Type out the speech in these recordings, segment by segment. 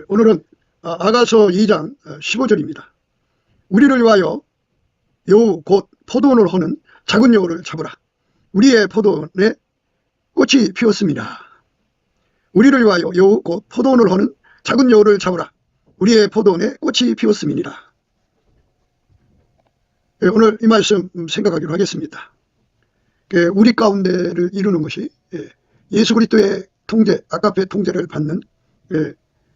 오늘은 아가서 2장 15절입니다. 우리를 위하여 여우 곧 포도원을 허는 작은 여우를 잡으라. 우리의 포도원에 꽃이 피었습니다. 우리를 위하여 여우 곧 포도원을 허는 작은 여우를 잡으라. 우리의 포도원에 꽃이 피었습니다. 오늘 이 말씀 생각하기로 하겠습니다. 우리 가운데를 이루는 것이 예수 그리스도의 통제, 아가페 통제를 받는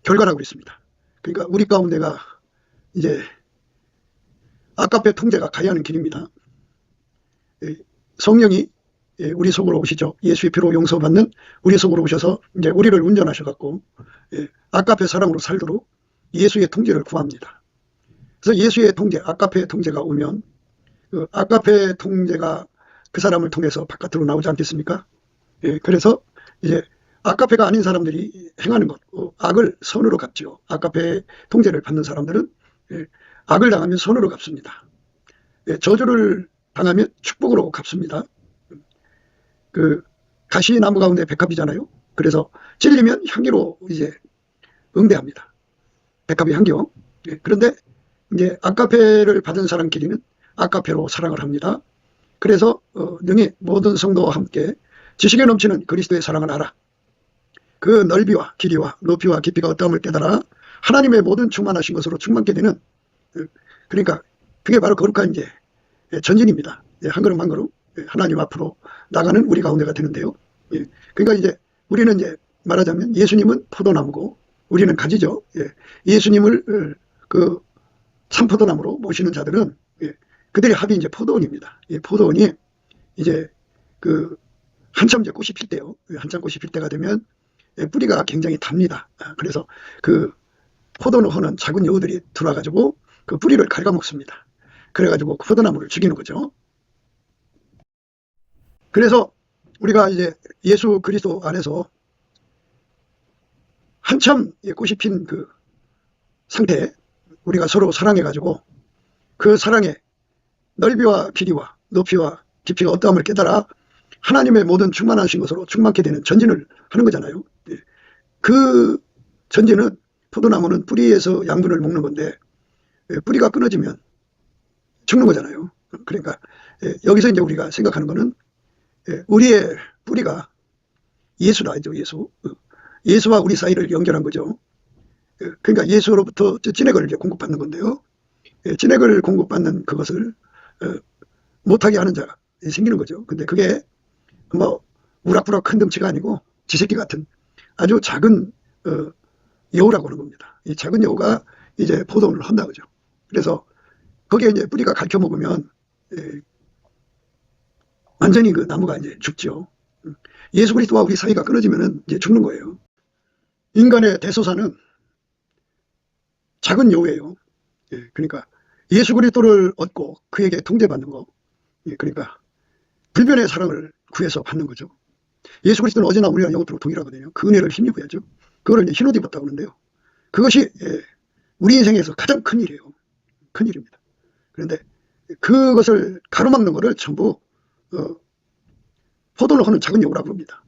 결과라고 있습니다. 그러니까 우리 가운데가 이제 아가페 통제가 가야 하는 길입니다. 성령이 우리 속으로 오시죠. 예수의 피로 용서받는 우리 속으로 오셔서 이제 우리를 운전하셔갖고 아가페 사랑으로 살도록 예수의 통제를 구합니다. 그래서 예수의 통제, 아가페 통제가 오면 그 아가페 통제가 그 사람을 통해서 바깥으로 나오지 않겠습니까? 그래서 이제 아가페가 아닌 사람들이 행하는 것, 악을 선으로 갚죠. 아가페 통제를 받는 사람들은 악을 당하면 선으로 갚습니다. 저주를 당하면 축복으로 갚습니다. 그 가시나무 가운데 백합이잖아요. 그래서 찔리면 향기로 이제 응대합니다. 백합의 향기요. 그런데 이제 아가페를 받은 사람끼리는 아가페로 사랑을 합니다. 그래서 능히 모든 성도와 함께 지식에 넘치는 그리스도의 사랑을 알아. 그 넓이와 길이와 높이와 깊이가 어떠함을 깨달아 하나님의 모든 충만하신 것으로 충만케 되는, 그러니까 그게 바로 거룩한 이제 전진입니다. 한 걸음 한 걸음 하나님 앞으로 나가는 우리 가운데가 되는데요. 그러니까 이제 우리는 이제 말하자면 예수님은 포도나무고 우리는 가지죠. 예수님을 그 참포도나무로 모시는 자들은 그들의 합이 이제 포도원입니다. 포도원이 이제 그 한참 이제 꽃이 필 때요. 한참 꽃이 필 때가 되면 뿌리가 굉장히 답니다. 그래서 그 포도를 허는 작은 여우들이 들어와가지고 그 뿌리를 갉아먹습니다. 그래가지고 그 포도나무를 죽이는 거죠. 그래서 우리가 이제 예수 그리스도 안에서 한참 꽃이 핀 그 상태에 우리가 서로 사랑해가지고 그 사랑의 넓이와 길이와 높이와 깊이가 어떠함을 깨달아 하나님의 모든 충만하신 것으로 충만케 되는 전진을 하는 거잖아요. 그 전진은 포도나무는 뿌리에서 양분을 먹는 건데 뿌리가 끊어지면 죽는 거잖아요. 그러니까 여기서 이제 우리가 생각하는 거는 우리의 뿌리가 예수다. 예수. 예수와 우리 사이를 연결한 거죠. 그러니까 예수로부터 진액을 이제 공급받는 건데요. 진액을 공급받는 그것을 못하게 하는 자가 생기는 거죠. 근데 그게 뭐 우락부락 큰 덩치가 아니고 지새끼 같은 아주 작은 여우라고 하는 겁니다. 이 작은 여우가 이제 포도원을 한다 그죠. 그래서 거기에 이제 뿌리가 갉혀 먹으면 완전히 그 나무가 이제 죽죠. 예수 그리스도와 우리 사이가 끊어지면은 이제 죽는 거예요. 인간의 대소사는 작은 여우예요. 그러니까 예수 그리스도를 얻고 그에게 통제받는 거. 그러니까 불변의 사랑을 구해서 받는 거죠. 예수 그리스도는 어제나 우리가 영원토록 동일하거든요. 그 은혜를 힘입어야죠. 그거를 이제 흰옷 입었다고 하는데요. 그것이 우리 인생에서 가장 큰 일이에요. 큰 일입니다. 그런데 그것을 가로막는 것을 전부 포도를 허는 작은 여우라고 합니다.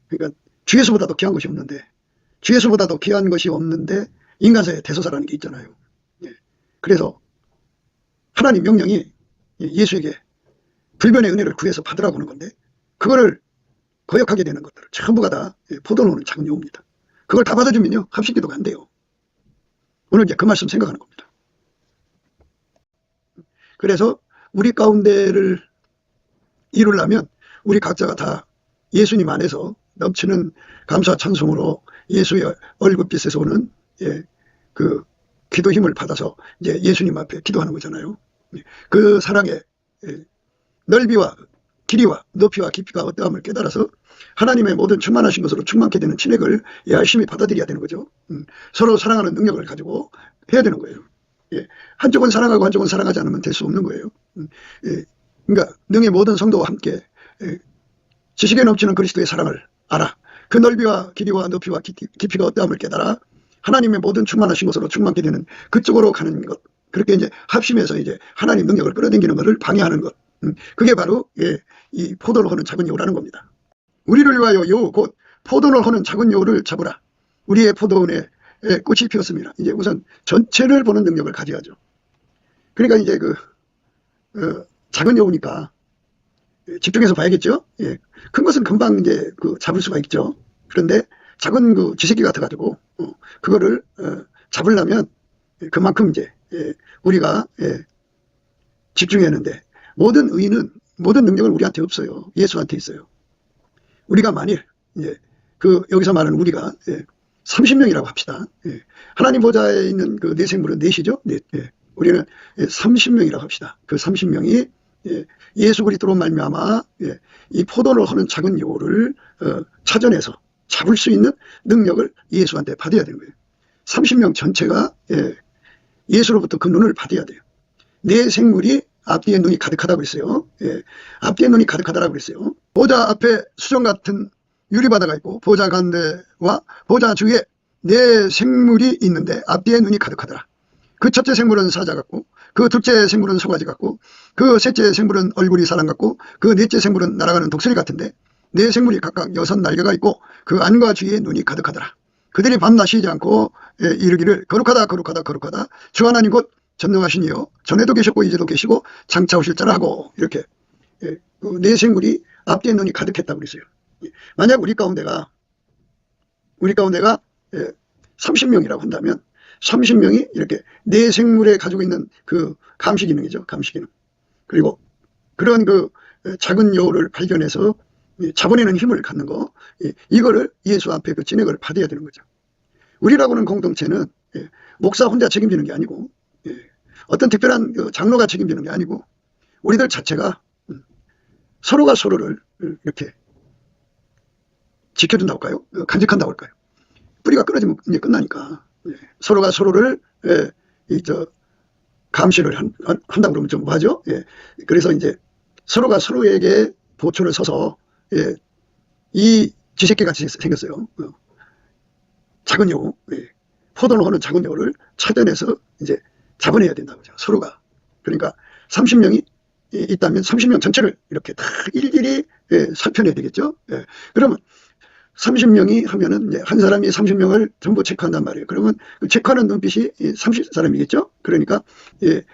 그러니까 주 예수보다도 귀한 것이 없는데, 주 예수보다도 귀한 것이 없는데 인간사의 대소사라는 게 있잖아요. 그래서 하나님 명령이 예수에게 불변의 은혜를 구해서 받으라고 하는 건데 그거를 거역하게 되는 것들 전부가 다 포도원은 작은 여우입니다. 그걸 다 받아주면요 합식기도가 안 돼요. 오늘 이제 그 말씀 생각하는 겁니다. 그래서 우리 가운데를 이루려면 우리 각자가 다 예수님 안에서 넘치는 감사 찬송으로 예수의 얼굴빛에서 오는 그 기도 힘을 받아서 이제 예수님 앞에 기도하는 거잖아요. 그 사랑의 넓이와 길이와 높이와 깊이가 어떠함을 깨달아서 하나님의 모든 충만하신 것으로 충만케 되는 진액을 열심히 받아들여야 되는 거죠. 서로 사랑하는 능력을 가지고 해야 되는 거예요. 한쪽은 사랑하고 한쪽은 사랑하지 않으면 될 수 없는 거예요. 그러니까 능히 모든 성도와 함께 지식에 넘치는 그리스도의 사랑을 알아. 그 넓이와 길이와 높이와 깊이가 어떠함을 깨달아 하나님의 모든 충만하신 것으로 충만케 되는 그쪽으로 가는 것. 그렇게 이제 합심해서 이제 하나님 능력을 끌어당기는 것을 방해하는 것. 그게 바로 이 포도를 허는 작은 여우라는 겁니다. 우리를 위하여 여우 곧 포도를 허는 작은 여우를 잡으라. 우리의 포도원에 꽃이 피었습니다. 이제 우선 전체를 보는 능력을 가져야죠. 그러니까 이제 작은 여우니까 집중해서 봐야겠죠. 예. 큰 것은 금방 이제 잡을 수가 있죠. 그런데 작은 쥐새끼 같아가지고 그거를 잡으려면 그만큼 이제 우리가 집중해야 하는데, 모든 의는 모든 능력은 우리한테 없어요. 예수한테 있어요. 우리가 만일 이제 여기서 말하는 우리가 30명이라고 합시다. 하나님 보좌에 있는 네 생물은 넷이죠. 넷. 우리는 30명이라고 합시다. 그 30명이 예수 그리스도로 말미암아 이 포도를 하는 작은 여우를 찾아내서 잡을 수 있는 능력을 예수한테 받아야 되는 거예요. 30명 전체가 예수로부터 그 눈을 받아야 돼요. 내 생물이 앞뒤에 눈이 가득하다고 했어요. 앞뒤에 눈이 가득하다고 그랬어요. 보좌 앞에 수정 같은 유리바다가 있고 보좌 가운데와 보좌 주위에 내 생물이 있는데 앞뒤에 눈이 가득하더라. 그 첫째 생물은 사자 같고, 그 둘째 생물은 소가지 같고, 그 셋째 생물은 얼굴이 사람 같고, 그 넷째 생물은 날아가는 독수리 같은데, 네 생물이 각각 6날개가 있고 그 안과 주위에 눈이 가득하더라. 그들이 밤낮 쉬지 않고 이르기를 거룩하다 거룩하다 거룩하다 주 하나님 곧 전능하시니요 전에도 계셨고 이제도 계시고 장차 오실 자라 하고, 이렇게 네 생물이 앞뒤에 눈이 가득했다고 그랬어요. 만약 우리 가운데가 30명이라고 한다면 30명이 이렇게 네 생물에 가지고 있는 그 감시 기능이죠. 감시 기능. 그리고 그런 작은 여우를 발견해서 잡아내는 힘을 갖는 거, 이거를 예수 앞에 그 진액을 받아야 되는 거죠. 우리라고는 공동체는 목사 혼자 책임지는 게 아니고, 어떤 특별한 장로가 책임지는 게 아니고, 우리들 자체가 서로가 서로를 이렇게 지켜준다고 할까요? 간직한다고 할까요? 뿌리가 끊어지면 이제 끝나니까 서로가 서로를 감시를 한다고 그러면 좀 뭐하죠? 그래서 이제 서로가 서로에게 보초를 서서 이 쥐새끼 같이 생겼어요. 작은 여우, 포도를 하는 작은 여우를 찾아내서 이제 잡아내야 된다고 하죠. 서로가. 그러니까 30명이 있다면 30명 전체를 이렇게 다 일일이 살펴내야 되겠죠. 그러면 30명이 하면은 이제 한 사람이 30명을 전부 체크한단 말이에요. 그러면 그 체크하는 눈빛이 30사람이겠죠. 그러니까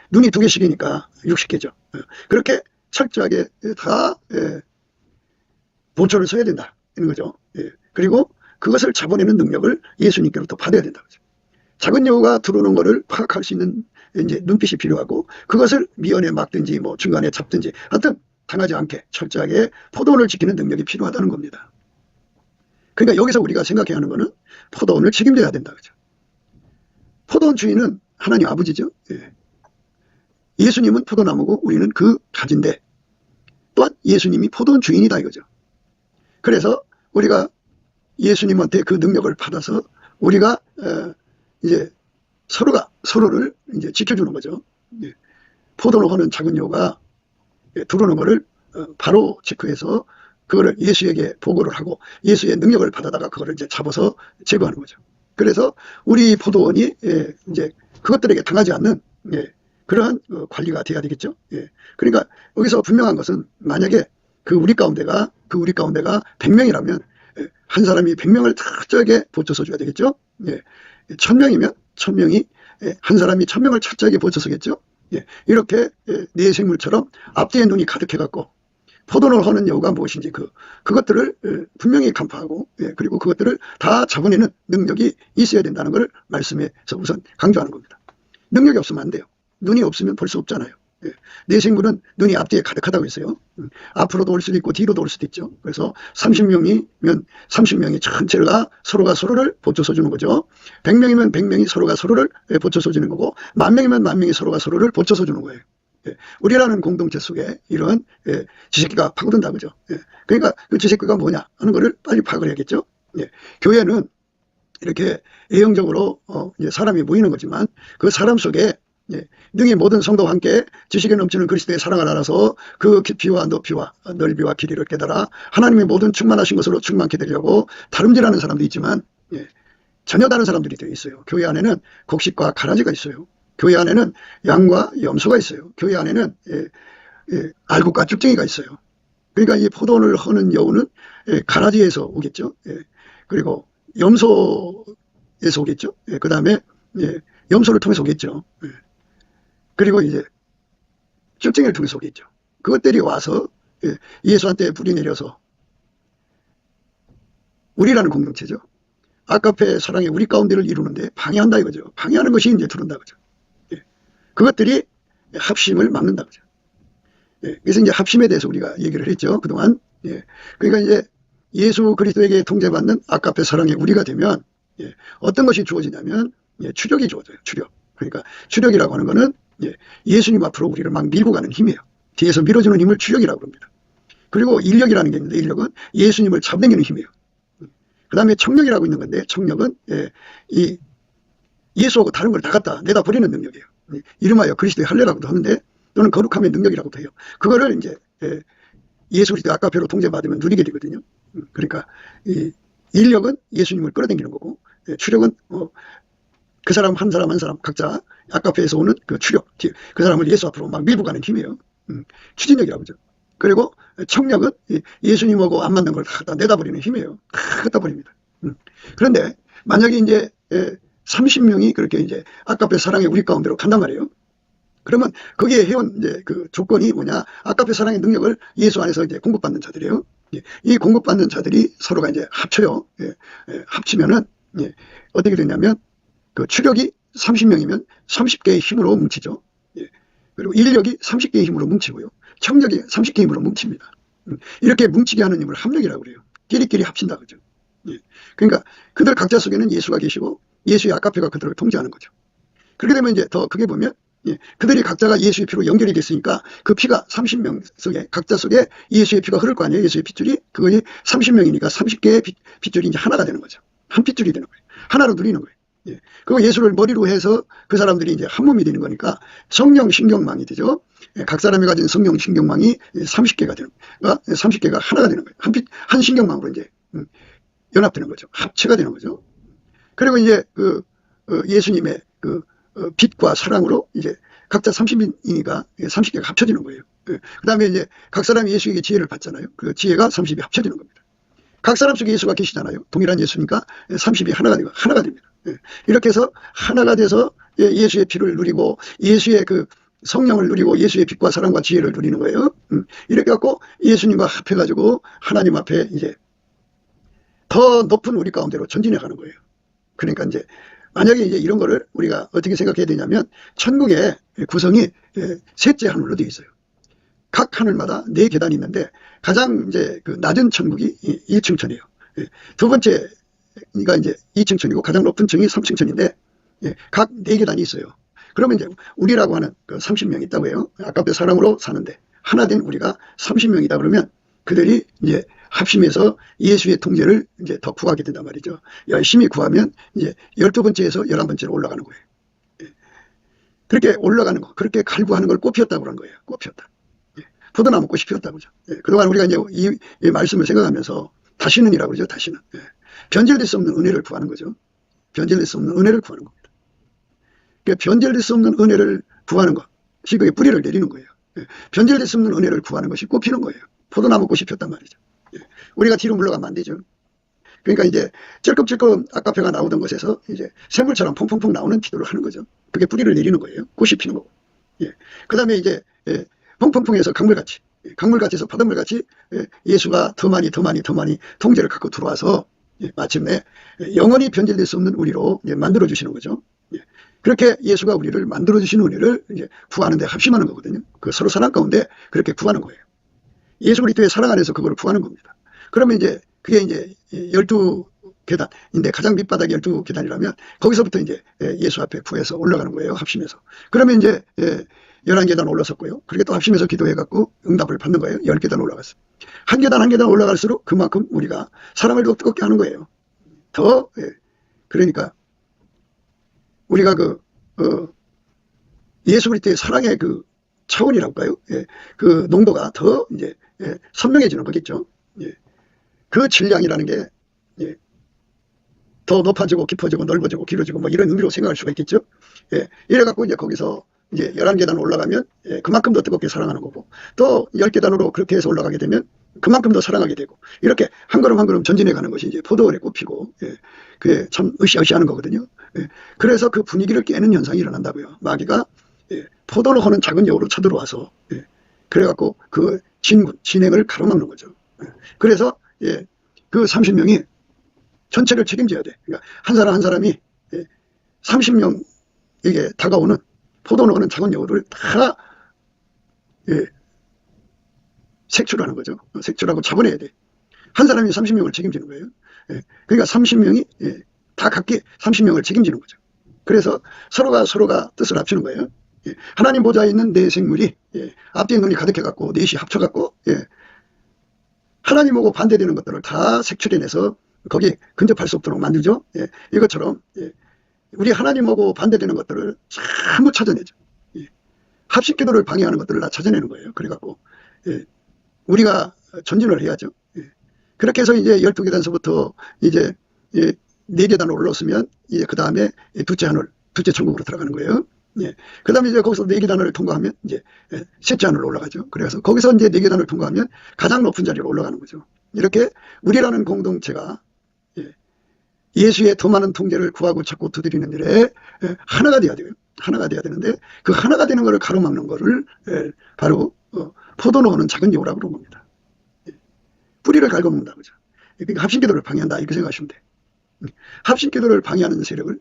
눈이 2개씩이니까 60개죠. 그렇게 철저하게 다 보초를 서야 된다 이런 거죠. 그리고 그것을 잡아내는 능력을 예수님께로부터 받아야 된다 그죠. 작은 여우가 들어오는 것을 파악할 수 있는 이제 눈빛이 필요하고, 그것을 미연에 막든지 뭐 중간에 잡든지 하여튼 당하지 않게 철저하게 포도원을 지키는 능력이 필요하다는 겁니다. 그러니까 여기서 우리가 생각해야 하는 것은 포도원을 책임져야 된다 그죠. 포도원 주인은 하나님 아버지죠. 예수님은 포도나무고 우리는 그 가지인데, 또한 예수님이 포도원 주인이다 이거죠. 그래서 우리가 예수님한테 그 능력을 받아서 우리가 이제 서로가 서로를 이제 지켜주는 거죠. 포도를 하는 작은 여우가 들어오는 거를 바로 체크해서 그거를 예수에게 보고를 하고 예수의 능력을 받아다가 그거를 이제 잡아서 제거하는 거죠. 그래서 우리 포도원이 이제 그것들에게 당하지 않는 그러한 관리가 돼야 되겠죠. 그러니까 여기서 분명한 것은, 만약에 우리 가운데가 100명이라면 한 사람이 100명을 철저하게 보초서 줘야 되겠죠. 1000명이면 1000명이 한 사람이 1000명을 철저하게 보초서겠죠. 이렇게 네 생물처럼 앞뒤에 눈이 가득해갖고 포도를 하는 여우가 무엇인지 그것들을 분명히 간파하고, 그리고 그것들을 다 잡아내는 능력이 있어야 된다는 것을 말씀에서 우선 강조하는 겁니다. 능력이 없으면 안 돼요. 눈이 없으면 볼 수 없잖아요. 내 생물은 눈이 앞뒤에 가득하다고 했어요. 앞으로도 올 수도 있고 뒤로도 올 수도 있죠. 그래서 30명이면 30명이 전체가 서로가 서로를 보초서 주는 거죠. 100명이면 100명이 서로가 서로를 보초서 주는 거고, 10,000명이면 10,000명이 서로가 서로를 보초서 주는 거예요. 우리라는 공동체 속에 이런 지새끼가 파고든다 그죠. 그러니까 그 지새끼가 뭐냐 하는 거를 빨리 파악을 해야겠죠. 교회는 이렇게 A형적으로 이제 사람이 모이는 거지만, 그 사람 속에 능히 모든 성도와 함께 지식에 넘치는 그리스도의 사랑을 알아서 그 깊이와 높이와 넓이와 길이를 깨달아 하나님의 모든 충만하신 것으로 충만케 되려고 다름질하는 사람도 있지만, 전혀 다른 사람들이 되어 있어요. 교회 안에는 곡식과 가라지가 있어요. 교회 안에는 양과 염소가 있어요. 교회 안에는 알곡과 쭉쟁이가 있어요. 그러니까 이 포도원을 하는 여우는 가라지에서 오겠죠. 그리고 염소에서 오겠죠. 그 다음에 염소를 통해서 오겠죠. 그리고 이제 쭉쟁이를 통해서 오겠죠. 그것들이 와서 예수한테 불이 내려서 우리라는 공동체죠. 아까페 사랑의 우리 가운데를 이루는데 방해한다 이거죠. 방해하는 것이 이제 들어온다 그죠. 그것들이 합심을 막는다 그죠. 그래서 이제 합심에 대해서 우리가 얘기를 했죠. 그동안. 그러니까 이제 예수 그리스도에게 통제받는 아까페 사랑의 우리가 되면 어떤 것이 주어지냐면 추력이 주어져요. 추력. 그러니까 추력이라고 하는 거는 예수님 앞으로 우리를 막 밀고 가는 힘이에요. 뒤에서 밀어주는 힘을 추력이라고 합니다. 그리고 인력이라는 게 있는데 인력은 예수님을 잡아당기는 힘이에요. 그 다음에 청력이라고 있는 건데 청력은 이 예수하고 다른 걸 다 갖다 내다 버리는 능력이에요. 이름하여 그리스도의 할례라고도 하는데 또는 거룩함의 능력이라고도 해요. 그거를 이제 예수 그리스도 아까페로 통제받으면 누리게 되거든요. 그러니까 이 인력은 예수님을 끌어당기는 거고 추력은 그 사람 한 사람 한 사람 각자 아까페에서 오는 그 추력, 그 사람을 예수 앞으로 막 밀고 가는 힘이에요. 추진력이라고 하죠. 그리고 청력은 예수님하고 안 맞는 걸 갖다 내다버리는 힘이에요. 갖다 버립니다. 그런데 만약에 이제 30명이 그렇게 이제 아까페 사랑의 우리 가운데로 간단 말이에요. 그러면 거기에 해온 이제 그 조건이 뭐냐? 아까페 사랑의 능력을 예수 안에서 이제 공급받는 자들이에요. 이 공급받는 자들이 서로가 이제 합쳐요. 합치면은 어떻게 되냐면 그 추력이 30명이면 30개의 힘으로 뭉치죠. 그리고 인력이 30개의 힘으로 뭉치고요. 청력이 30개의 힘으로 뭉칩니다. 이렇게 뭉치게 하는 힘을 합력이라고 그래요. 끼리끼리 합친다 그죠. 그러니까 그들 각자 속에는 예수가 계시고 예수의 아까페가 그들을 통제하는 거죠. 그렇게 되면 이제 더 크게 보면 그들이 각자가 예수의 피로 연결이 됐으니까 그 피가 30명 속에 각자 속에 예수의 피가 흐를 거 아니에요. 예수의 핏줄이 그것이 30명이니까 30개의 핏줄이 이제 하나가 되는 거죠. 한 핏줄이 되는 거예요. 하나로 누리는 거예요. 그리고 예수를 머리로 해서 그 사람들이 이제 한 몸이 되는 거니까 성령 신경망이 되죠. 각 사람이 가진 성령 신경망이 30개가 되는 거예요. 30개가 하나가 되는 거예요. 한 신경망으로 이제 연합되는 거죠. 합체가 되는 거죠. 그리고 이제 그 예수님의 그 빛과 사랑으로 이제 각자 30이니까 30개가 합쳐지는 거예요. 그 다음에 이제 각 사람이 예수에게 지혜를 받잖아요. 그 지혜가 30이 합쳐지는 겁니다. 각 사람 속에 예수가 계시잖아요. 동일한 예수니까 30이 하나가 되고 하나가 됩니다. 이렇게 해서 하나가 돼서 예수의 피를 누리고 예수의 그 성령을 누리고 예수의 빛과 사랑과 지혜를 누리는 거예요. 이렇게 갖고 예수님과 합해가지고 하나님 앞에 이제 더 높은 우리 가운데로 전진해 가는 거예요. 그러니까 이제 만약에 이제 이런 거를 우리가 어떻게 생각해야 되냐면 천국의 구성이 셋째 하늘로 되어 있어요. 각 하늘마다 4계단이 있는데 가장 이제 그 낮은 천국이 1층천이에요. 두 번째가 이제 2층천이고 가장 높은 층이 3층천인데 각 4계단이 있어요. 그러면 이제 우리라고 하는 그 30명이 있다고 해요. 아까부터 사랑으로 사는데 하나 된 우리가 30명이다 그러면 그들이 이제 합심해서 예수의 통제를 이제 더 구하게 된단 말이죠. 열심히 구하면 이제 12번째에서 11번째로 올라가는 거예요. 그렇게 올라가는 거, 그렇게 갈구하는 걸 꽃피웠다고 그런 거예요. 꽃피웠다. 포도나무 꽃이 피웠다고 그러죠. 그동안 우리가 이제 이 말씀을 생각하면서 다시는이라고 그러죠. 다시는. 변질될 수 없는 은혜를 구하는 거죠. 변질될 수 없는 은혜를 구하는 겁니다. 그러니까 변질될 수 없는 은혜를 구하는 것이 그게 뿌리를 내리는 거예요. 변질될 수 없는 은혜를 구하는 것이 꽃피는 거예요. 포도나무 꽃이 폈단 말이죠. 우리가 뒤로 물러가면 안 되죠. 그러니까 이제 찔끔찔끔 아까페가 나오던 것에서 이제 샘물처럼 퐁퐁퐁 나오는 기도를 하는 거죠. 그게 뿌리를 내리는 거예요. 꽃이 피는 거고. 그 다음에 이제 퐁퐁퐁해서 강물같이서 바닷물같이 예수가 더 많이 통제를 갖고 들어와서 마침내 영원히 변질될 수 없는 우리로 만들어주시는 거죠. 그렇게 예수가 우리를 만들어주시는 은혜를 이제 구하는 데 합심하는 거거든요. 그 서로 사랑 가운데 그렇게 구하는 거예요. 예수 그리스도의 사랑 안에서 그걸 구하는 겁니다. 그러면 이제 그게 이제 12계단인데 가장 밑바닥이 12계단이라면 거기서부터 이제 예수 앞에 구해서 올라가는 거예요. 합심해서. 그러면 이제 11계단 올라섰고요. 그렇게 또 합심해서 기도해갖고 응답을 받는 거예요. 10계단 올라갔어요. 한 계단 한 계단 올라갈수록 그만큼 우리가 사랑을 더 뜨겁게 하는 거예요. 더 그러니까 우리가 예수 그리스도의 사랑의 그 차원이라고 할까요? 그 농도가 더 이제 선명해지는 거겠죠. 그 질량이라는 게 더 높아지고 깊어지고 넓어지고 길어지고 뭐 이런 의미로 생각할 수가 있겠죠. 이래갖고 이제 거기서 이제 11계단 올라가면 그만큼 더 뜨겁게 사랑하는 거고 또 10계단으로 그렇게 해서 올라가게 되면 그만큼 더 사랑하게 되고, 이렇게 한 걸음 한 걸음 전진해 가는 것이 이제 포도원에 꼽히고, 그게 참 으쌰으쌰하는 거거든요. 그래서 그 분위기를 깨는 현상이 일어난다고요. 마귀가 포도로 하는 작은 여우로 쳐들어와서, 그래갖고 그 진행을 가로막는 거죠. 그래서 그 30명이 전체를 책임져야 돼. 그러니까 한 사람 한 사람이 30명에게 다가오는 포도로 하는 작은 여우를 다 색출하는 거죠. 색출하고 잡아내야 돼. 한 사람이 30명을 책임지는 거예요. 그러니까 30명이 다 각기 30명을 책임지는 거죠. 그래서 서로가 뜻을 합치는 거예요. 하나님 보좌에 있는 네 생물이 앞뒤에 눈이 가득해갖고 넷이 합쳐갖고 하나님하고 반대되는 것들을 다 색출해내서 거기 근접할 수 없도록 만들죠. 이것처럼 우리 하나님하고 반대되는 것들을 전부 찾아내죠. 합식기도를 방해하는 것들을 다 찾아내는 거예요. 그래갖고 우리가 전진을 해야죠. 그렇게 해서 이제 12계단서부터 이제 4계단을 올랐으면 이제 그 다음에 둘째 천국으로 들어가는 거예요. 그 다음에 이제 거기서 4계단을 통과하면 이제 셋째 하늘로 올라가죠. 그래서 거기서 이제 4계단을 통과하면 가장 높은 자리로 올라가는 거죠. 이렇게 우리라는 공동체가 예수의 더 많은 통제를 구하고 찾고 두드리는 일에 하나가 돼야 돼요. 하나가 돼야 되는데 그 하나가 되는 것을 가로막는 것을 바로 포도노는 작은 여우라고 그런 겁니다. 뿌리를 갉아먹는다 그죠. 그러니까 합신기도를 방해한다 이렇게 생각하시면 돼. 합신기도를 방해하는 세력을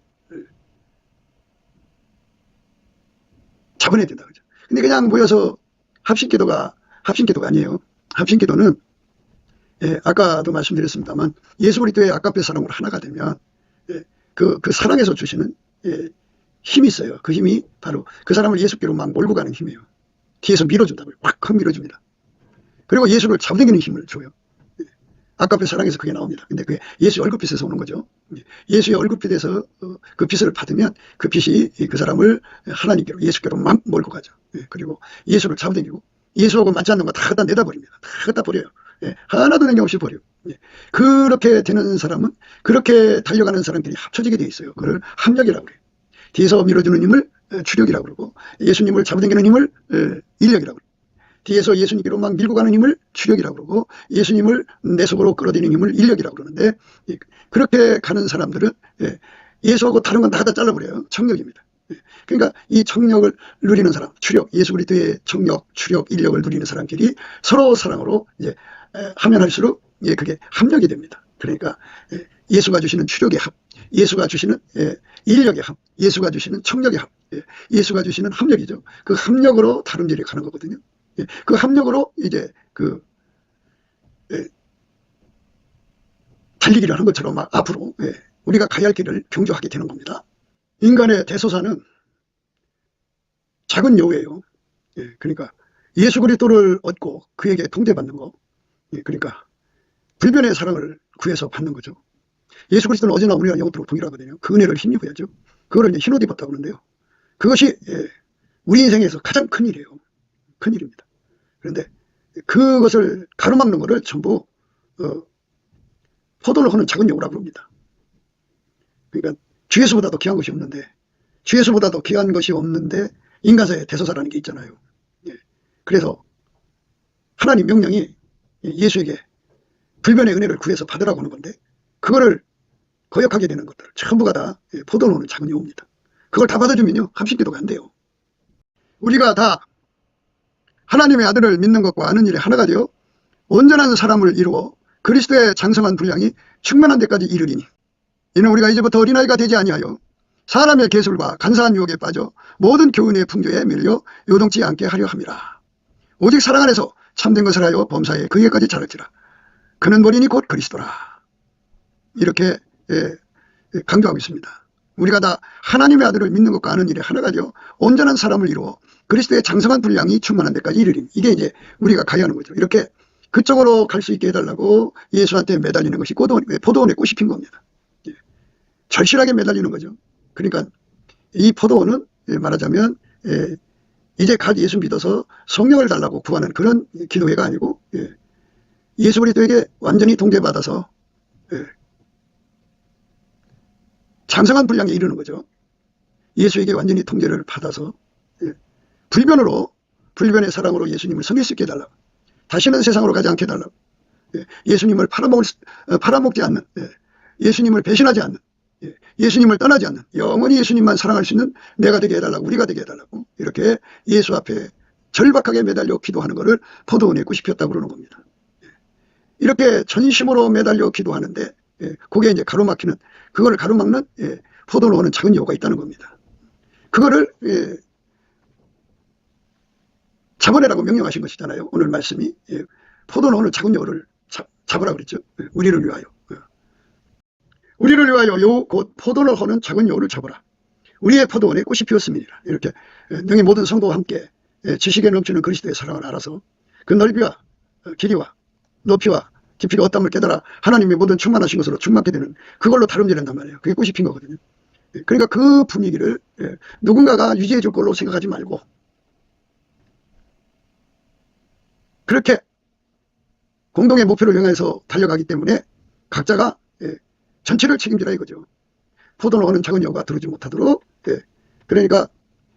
잡아내야 된다 그죠. 근데 그냥 모여서 합신기도가 아니에요. 합신기도는 아까도 말씀드렸습니다만 예수 그리스도의 아까페 사랑으로 하나가 되면 그 사랑에서 주시는 힘이 있어요. 그 힘이 바로 그 사람을 예수께로 막 몰고 가는 힘이에요. 뒤에서 밀어준다고요. 확 밀어줍니다. 그리고 예수를 잡아당기는 힘을 줘요. 아까페 사랑에서 그게 나옵니다. 근데 그게 예수의 얼굴빛에서 오는 거죠. 예수의 얼굴빛에서 그 빛을 받으면 그 빛이 그 사람을 하나님께로 예수께로 막 몰고 가죠. 그리고 예수를 잡아당기고 예수하고 맞지 않는 거 다 갖다 내다버립니다. 다 갖다 버려요. 하나도 남김없이 버려요. 그렇게 되는 사람은 그렇게 달려가는 사람들이 합쳐지게 돼 있어요. 그걸 합력이라고 그래요. 뒤에서 밀어주는 힘을 추력이라고 그러고 예수님을 잡아당기는 힘을 인력이라고 그래요. 뒤에서 예수님께로 막 밀고 가는 힘을 추력이라고 그러고 예수님을 내 속으로 끌어들이는 힘을 인력이라고 그러는데 그렇게 가는 사람들은 예수하고 다른 건 다 갖다 잘라버려요. 청력입니다. 그러니까 이 청력을 누리는 사람, 추력, 예수 그리스도의 청력, 추력, 인력을 누리는 사람끼리 서로 사랑으로 이제 하면 할수록 그게 합력이 됩니다. 그러니까 예수가 주시는 추력의 합, 예수가 주시는 인력의 합, 예수가 주시는 청력의 합, 예수가 주시는 합력이죠. 그 합력으로 다른 길에 가는 거거든요. 그 합력으로 이제 달리기를 하는 것처럼 막 앞으로 우리가 가야 할 길을 경주하게 되는 겁니다. 인간의 대소사는 작은 여우예요. 그러니까 예수 그리스도를 얻고 그에게 통제받는 거. 그러니까 불변의 사랑을 구해서 받는 거죠. 예수 그리스도는 어제나 오늘이나 영원토록 동일하거든요. 그 은혜를 힘입어야죠. 그거를 이제 흰옷 입었다고 하는데요. 그것이 우리 인생에서 가장 큰 일이에요. 큰 일입니다. 그런데 그것을 가로막는 것을 전부 포도를 하는 작은 여우라고 합니다. 그러니까 주 예수보다도 귀한 것이 없는데 주 예수보다도 귀한 것이 없는데 인간사의 대소사라는 게 있잖아요. 그래서 하나님 명령이 예수에게 불변의 은혜를 구해서 받으라고 하는 건데 그거를 거역하게 되는 것들 전부가 다 포도노는 작은 여우입니다. 그걸 다 받아주면요 합신기도가 안 돼요. 우리가 다 하나님의 아들을 믿는 것과 아는 일에 하나가 되어 온전한 사람을 이루어 그리스도의 장성한 분량이 충만한 데까지 이르리니 이는 우리가 이제부터 어린아이가 되지 아니하여 사람의 계술과 간사한 유혹에 빠져 모든 교훈의 풍조에 밀려 요동치 않게 하려 함이라. 오직 사랑 안에서 참된 것을 하여 범사에 그에까지 자랄지라. 그는 머리니 곧 그리스도라. 이렇게 강조하고 있습니다. 우리가 다 하나님의 아들을 믿는 것과 아는 일에 하나가 되어 온전한 사람을 이루어 그리스도의 장성한 분량이 충만한 데까지 이르리니 이게 이제 우리가 가야 하는 거죠. 이렇게 그쪽으로 갈 수 있게 해달라고 예수한테 매달리는 것이 포도원에 꽃이 핀 겁니다. 절실하게 매달리는 거죠. 그러니까 이 포도원은 말하자면 이제 갓 예수 믿어서 성령을 달라고 구하는 그런 기도회가 아니고 예수 그리스도에게 완전히 통제받아서 장성한 분량에 이르는 거죠. 예수에게 완전히 통제를 받아서 불변의 사랑으로 예수님을 섬길 수 있게 해달라고 다시는 세상으로 가지 않게 해달라고 예수님을 팔아먹지 않는, 예수님을 배신하지 않는, 예수님을 떠나지 않는, 영원히 예수님만 사랑할 수 있는 내가 되게 해달라고, 우리가 되게 해달라고, 이렇게 예수 앞에 절박하게 매달려 기도하는 것을 포도원의 꽃이 피었다고 그러는 겁니다. 이렇게 전심으로 매달려 기도하는데, 그게 이제 가로막히는, 그걸 가로막는 포도원은 작은 여우가 있다는 겁니다. 그거를 잡아내라고 명령하신 것이잖아요. 오늘 말씀이. 포도원은 작은 여우를 잡으라 그랬죠. 우리를 위하여. 우리를 위하여 여우 곧 포도를 허는 작은 여우를 잡으라. 우리의 포도원에 꽃이 피었습니다. 이렇게 능히 모든 성도와 함께 지식에 넘치는 그리스도의 사랑을 알아서 그 넓이와 길이와 높이와 깊이가 어떠함을 깨달아 하나님의 모든 충만하신 것으로 충만하게 되는, 그걸로 다름질한단 말이에요. 그게 꽃이 핀 거거든요. 그러니까 그 분위기를 누군가가 유지해 줄 걸로 생각하지 말고, 그렇게 공동의 목표를 향해서 달려가기 때문에 각자가 전체를 책임지라 이거죠. 포도를 하는 작은 여우가 들어오지 못하도록. 그러니까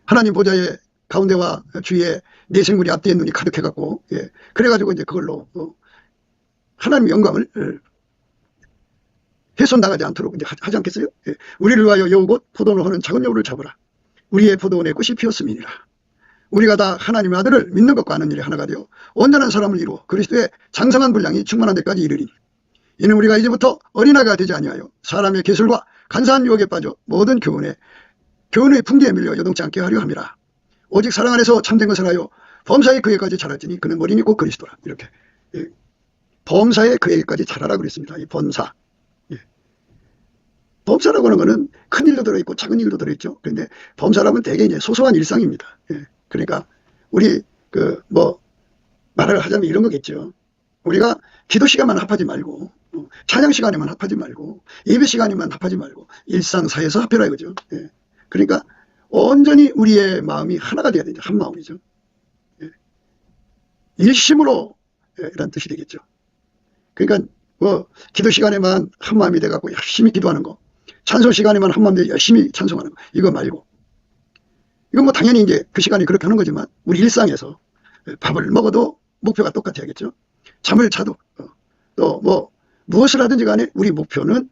하나님 보좌의 가운데와 주위에 내 생물이 앞뒤에 눈이 가득해갖고, 그래가지고 이제 그걸로 하나님의 영광을 훼손 나가지 않도록 이제 하지 않겠어요? 우리를 위하여 여우 곧 포도를 하는 작은 여우를 잡으라. 우리의 포도원에 꽃이 피었음이니라. 우리가 다 하나님의 아들을 믿는 것과 아는 일이 하나가 되어 온전한 사람을 이루어 그리스도의 장성한 분량이 충만한 데까지 이르리니, 이는 우리가 이제부터 어린아이가 되지 아니하여 사람의 계술과 간사한 유혹에 빠져 모든 교훈의 풍기에 밀려 여동치 않게 하려 함이라. 오직 사랑 안에서 참된 것을 하여 범사의 그에까지 자랄지니 그는 머리니 곧 그리스도라. 이렇게 범사의 그에까지 자라라 그랬습니다. 이 범사. 범사라고 하는 것은 큰 일도 들어있고 작은 일도 들어있죠. 그런데 범사라면 대개 이제 소소한 일상입니다. 그러니까 우리 말을 하자면 이런 거겠죠. 우리가 기도 시간만 합하지 말고, 찬양 시간에만 합하지 말고, 예배 시간에만 합하지 말고 일상사에서 합해라 이거죠. 그러니까 온전히 우리의 마음이 하나가 돼야 되죠. 한 마음이죠. 일심으로 이런 뜻이 되겠죠. 그러니까 기도 시간에만 한 마음이 돼갖고 열심히 기도하는 거, 찬송 시간에만 한 마음이 돼 열심히 찬송하는 거, 이거 말고, 이건 당연히 이제 그 시간이 그렇게 하는 거지만 우리 일상에서 밥을 먹어도 목표가 똑같아야겠죠. 잠을 자도 또 무엇을 하든지 간에 우리 목표는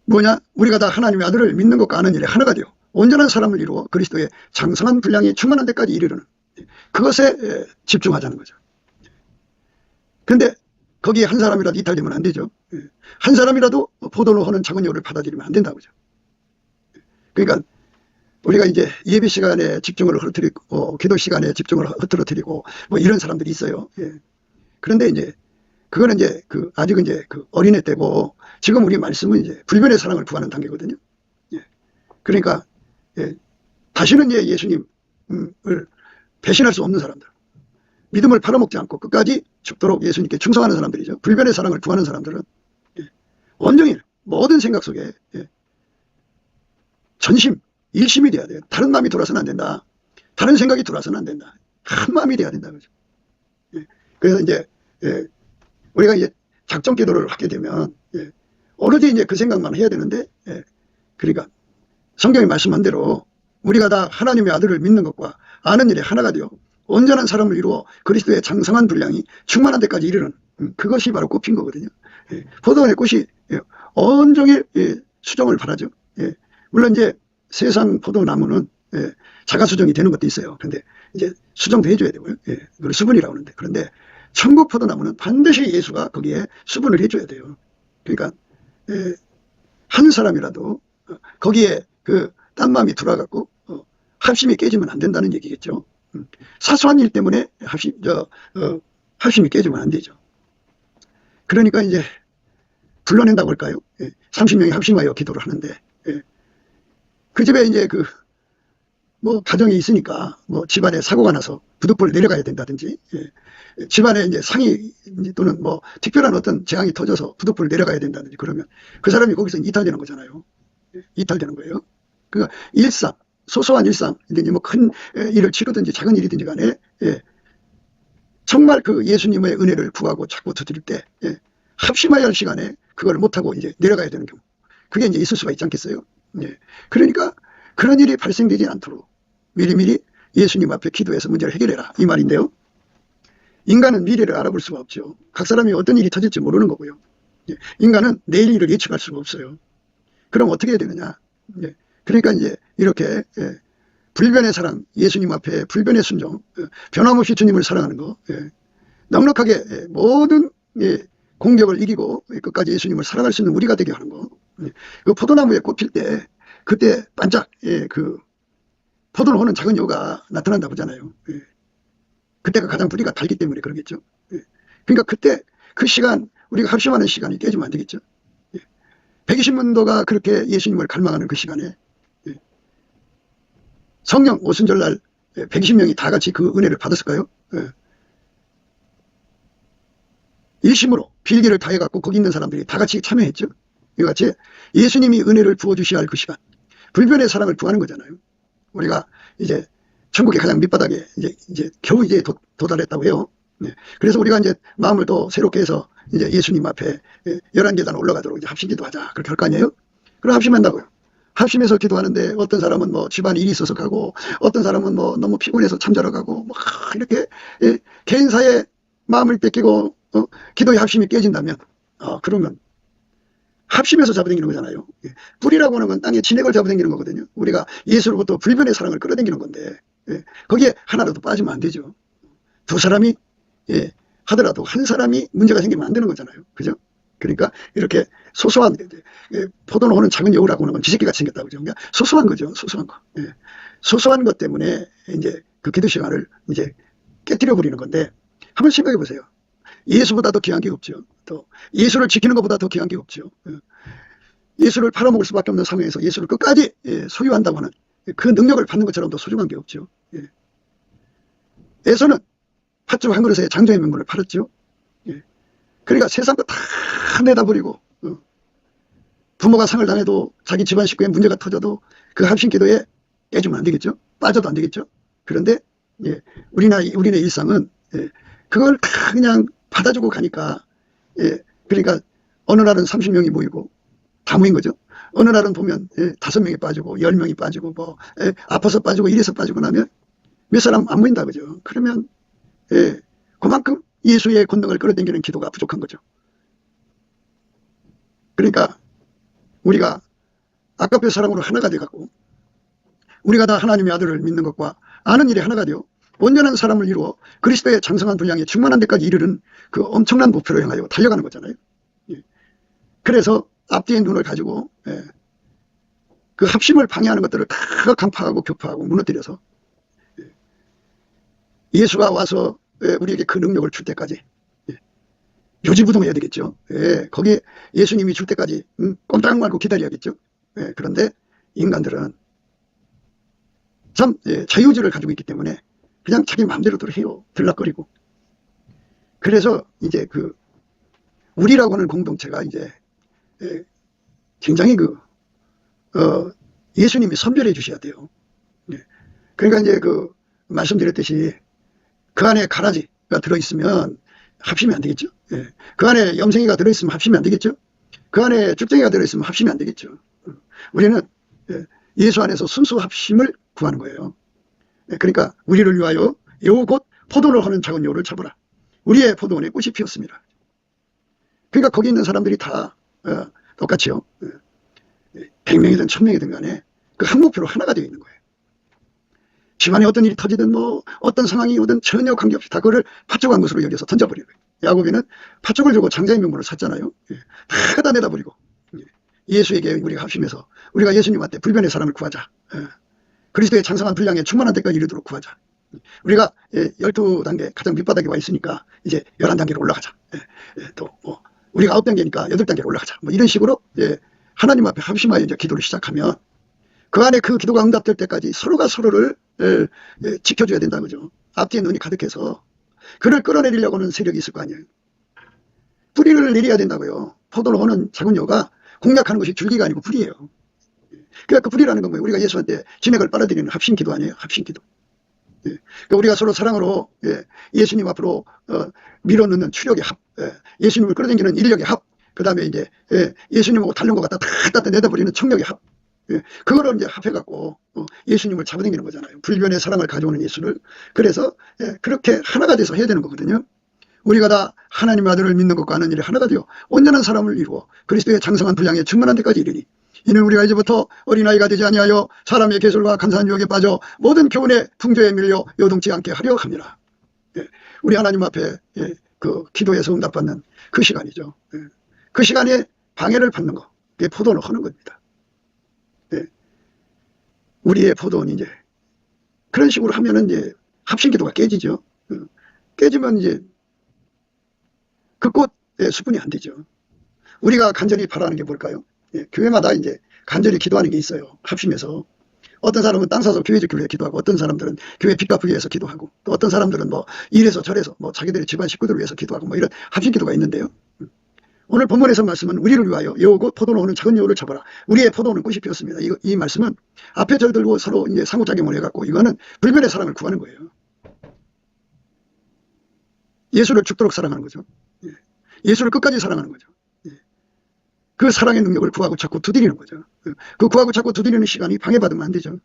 뭐냐? 우리가 다 하나님의 아들을 믿는 것과 아는 일에 하나가 되어 온전한 사람을 이루어 그리스도의 장성한 분량이 충만한 데까지 이르는, 그것에 집중하자는 거죠. 근데 거기에 한 사람이라도 이탈되면 안 되죠. 한 사람이라도 포도로 하는 작은 여우를 받아들이면 안 된다고죠. 그러니까 우리가 이제 예배 시간에 집중을 흐트리고 기도 시간에 집중을 흐트러뜨리고 이런 사람들이 있어요. 그런데 이제 그거는 이제 아직은 이제 어린애 때고, 지금 우리 말씀은 이제 불변의 사랑을 구하는 단계거든요. 그러니까 다시는 예수님을 배신할 수 없는 사람들, 믿음을 팔아먹지 않고 끝까지 죽도록 예수님께 충성하는 사람들이죠. 불변의 사랑을 구하는 사람들은 온종일 모든 생각 속에 전심, 일심이 돼야 돼요. 다른 마음이 돌아서는 안 된다. 다른 생각이 돌아서는 안 된다. 한 마음이 돼야 된다. 그죠? 그래서 이제 우리가 이제 작정 기도를 하게 되면 오로지 이제 그 생각만 해야 되는데, 그러니까 성경이 말씀한 대로 우리가 다 하나님의 아들을 믿는 것과 아는 일에 하나가 되어 온전한 사람을 이루어 그리스도의 장성한 분량이 충만한 데까지 이르는, 그것이 바로 꽃핀 거거든요. 포도원의 꽃이 온종일 수정을 바라죠. 물론 이제 세상 포도나무는 자가 수정이 되는 것도 있어요. 그런데 이제 수정도 해줘야 되고요. 그걸 수분이라고 하는데, 그런데 천국 포도나무는 반드시 예수가 거기에 수분을 해줘야 돼요. 그러니까 한 사람이라도 거기에 딴 마음이 들어와갖고 합심이 깨지면 안 된다는 얘기겠죠. 사소한 일 때문에 합심이 깨지면 안 되죠. 그러니까 이제 불러낸다고 할까요? 30명이 합심하여 기도를 하는데, 그 집에 이제 가정이 있으니까 집안에 사고가 나서 부득불 내려가야 된다든지, 집안에 이제 상이 또는 특별한 어떤 재앙이 터져서 부득불 내려가야 된다든지, 그러면 그 사람이 거기서 이탈되는 거잖아요. 이탈되는 거예요. 그러니까 일상, 소소한 일상, 이제 큰 일을 치르든지 작은 일이든지 간에 정말 예수님의 은혜를 구하고 자꾸 두드릴 때 합심해야 할 시간에 그걸 못하고 이제 내려가야 되는 경우, 그게 이제 있을 수가 있지 않겠어요? 그러니까 그런 일이 발생되지 않도록 미리미리 예수님 앞에 기도해서 문제를 해결해라, 이 말인데요. 인간은 미래를 알아볼 수가 없죠. 각 사람이 어떤 일이 터질지 모르는 거고요. 예, 인간은 내일 일을 예측할 수가 없어요. 그럼 어떻게 해야 되느냐. 예, 그러니까 이제 이렇게 불변의 사랑, 예수님 앞에 불변의 순종, 변함없이 주님을 사랑하는 거, 넉넉하게 모든 공격을 이기고 끝까지 예수님을 사랑할 수 있는 우리가 되게 하는 거. 그 포도나무에 꽃필 때 그때 반짝 그 포도를 호는 작은 여우가 나타난다 보잖아요. 그때가 가장 뿌리가 달기 때문에 그러겠죠. 그러니까 그때 그 시간 우리가 합심하는 시간이 깨지면 안 되겠죠. 120만도가 그렇게 예수님을 갈망하는 그 시간에 성령 오순절날 120명이 다 같이 그 은혜를 받았을까요? 일심으로 필기를 다해갖고 거기 있는 사람들이 다 같이 참여했죠. 이같이 예수님이 은혜를 부어주셔야 할 그 시간, 불변의 사랑을 구하는 거잖아요. 우리가 이제 천국의 가장 밑바닥에 이제 겨우 이제 도달했다고 해요. 그래서 우리가 이제 마음을 또 새롭게 해서 이제 예수님 앞에 11계단 올라가도록 이제 합심 기도하자. 그렇게 할 거 아니에요? 그럼 합심한다고요. 합심해서 기도하는데 어떤 사람은 뭐 집안 일이 있어서 가고 어떤 사람은 뭐 너무 피곤해서 잠자러 가고 막 이렇게 개인사의 마음을 뺏기고 기도의 합심이 깨진다면 그러면 합심해서 잡아당기는 거잖아요. 뿌리라고 하는 건 땅에 진액을 잡아당기는 거거든요. 우리가 예수로부터 불변의 사랑을 끌어당기는 건데 거기에 하나라도 빠지면 안 되죠. 두 사람이 하더라도 한 사람이 문제가 생기면 안 되는 거잖아요. 그죠? 그러니까 이렇게 소소한 포도는 호는 작은 여우라고 하는 건 쥐새끼같이 생겼다고 그죠? 그러니까 소소한 거죠. 소소한 거. 소소한 것 때문에 이제 그 기도 시간을 이제 깨뜨려 버리는 건데 한번 생각해 보세요. 예수보다 더 귀한 게 없죠. 또 예수를 지키는 것보다 더 귀한 게 없죠. 예수를 팔아먹을 수밖에 없는 상황에서 예수를 끝까지 소유한다고 하는 그 능력을 받는 것처럼 더 소중한 게 없죠. 에서는 팥죽 한 그릇에 장정의 명분을 팔았죠. 그러니까 세상 거 다 내다버리고 부모가 상을 당해도 자기 집안 식구에 문제가 터져도 그 합심 기도에 깨지면 안 되겠죠. 빠져도 안 되겠죠. 그런데 우리네 일상은 그걸 다 그냥 받아주고 가니까 그러니까 어느 날은 30명이 모이고 다 모인 거죠. 어느 날은 보면 5명이 빠지고 10명이 빠지고 뭐 아파서 빠지고 이래서 빠지고 나면 몇 사람 안 모인다 그죠. 그러면 그만큼 예수의 권능을 끌어당기는 기도가 부족한 거죠. 그러니까 우리가 아까의 사랑으로 하나가 돼갖고 우리가 다 하나님의 아들을 믿는 것과 아는 일이 하나가 되어 온전한 사람을 이루어 그리스도의 장성한 분량에 충만한 데까지 이르는 그 엄청난 목표로 향하여 달려가는 거잖아요. 그래서 앞뒤의 눈을 가지고 그 합심을 방해하는 것들을 다 강파하고 격파하고 무너뜨려서 예수가 와서 우리에게 그 능력을 줄 때까지 요지부동해야 되겠죠. 거기에 예수님이 줄 때까지 꼼짝 말고 기다려야겠죠. 그런데 인간들은 참 자유의지를 가지고 있기 때문에 그냥 자기 마음대로들 해요. 들락거리고. 그래서 이제 그 우리라고 하는 공동체가 이제 굉장히 예수님이 선별해 주셔야 돼요. 그러니까 이제 말씀드렸듯이 그 안에 가라지가 들어있으면 합심이 안 되겠죠. 그 안에 염생이가 들어있으면 합심이 안 되겠죠. 그 안에 쭉쟁이가 들어있으면 합심이 안 되겠죠. 우리는 예수 안에서 순수 합심을 구하는 거예요. 그러니까 우리를 위하여 여우 곧 포도를 하는 작은 여우를 잡으라. 우리의 포도원에 꽃이 피었습니다. 그러니까 거기 있는 사람들이 다 똑같이요. 100명이든 1000명이든 간에 그 한 목표로 하나가 되어 있는 거예요. 집안에 어떤 일이 터지든 뭐 어떤 상황이 오든 전혀 관계없이 다 그거를 팥죽 한 것으로 여겨서 던져버리는 거예요. 야곱이는 팥죽을 주고 장자의 명분을 샀잖아요. 다 내다버리고 예수에게 우리가 합심해서 우리가 예수님한테 불변의 사랑을 구하자. 그리스도의 장성한 분량에 충만한 데까지 이르도록 구하자. 우리가 12단계 가장 밑바닥에 와 있으니까 이제 11단계로 올라가자. 또 뭐 우리가 9단계니까 8단계로 올라가자. 뭐 이런 식으로 하나님 앞에 합심하여 이제 기도를 시작하면 그 안에 그 기도가 응답될 때까지 서로가 서로를 지켜줘야 된다는 거죠. 앞뒤에 눈이 가득해서 그를 끌어내리려고 하는 세력이 있을 거 아니에요. 뿌리를 내려야 된다고요. 포도를 오는 작은 여가 공략하는 것이 줄기가 아니고 뿌리예요. 그러니까 그 뿌리라는 건 뭐예요? 우리가 예수한테 진액을 빨아들이는 합심기도 아니에요. 합심기도. 그러니까 우리가 서로 사랑으로 예수님 앞으로 밀어넣는 추력의 합, 예수님을 끌어당기는 인력의 합, 그 다음에 이제 예수님하고 다른 것 갖다 다 내다버리는 청력의 합, 그거를 이제 합해갖고 예수님을 잡아당기는 거잖아요. 불변의 사랑을 가져오는 예수를. 그래서 그렇게 하나가 돼서 해야 되는 거거든요. 우리가 다 하나님 아들을 믿는 것과 하는 일이 하나가 되어 온전한 사람을 이루어 그리스도의 장성한 분량에 충만한 데까지 이르니 이는 우리가 이제부터 어린아이가 되지 아니하여 사람의 계술과 간사한 유혹에 빠져 모든 교훈의 풍조에 밀려 요동치 않게 하려 합니다. 예, 우리 하나님 앞에 그 기도에서 응답받는 그 시간이죠. 그 시간에 방해를 받는 거, 그게 포도는 하는 겁니다. 우리의 포도는 이제 그런 식으로 하면은 이제 합심기도가 깨지죠. 깨지면 이제 그 꽃의 수분이 안 되죠. 우리가 간절히 바라는 게 뭘까요? 교회마다 이제 간절히 기도하는 게 있어요. 합심해서. 어떤 사람은 땅 사서 교회적 교회에 기도하고, 어떤 사람들은 교회 빚 갚기 위해서 기도하고, 또 어떤 사람들은 뭐 이래서 저래서 뭐 자기들의 집안 식구들을 위해서 기도하고 뭐 이런 합심 기도가 있는데요. 오늘 본문에서 말씀은 우리를 위하여 여우고 포도는 오는 작은 여우를 잡아라. 우리의 포도는 꽃이 피었습니다. 이 말씀은 앞에 절 들고 서로 이제 상호작용을 해갖고 이거는 불변의 사랑을 구하는 거예요. 예수를 죽도록 사랑하는 거죠. 예수를 끝까지 사랑하는 거죠. 그 사랑의 능력을 구하고 자꾸 두드리는 거죠. 그 구하고 자꾸 두드리는 시간이 방해받으면 안 되죠.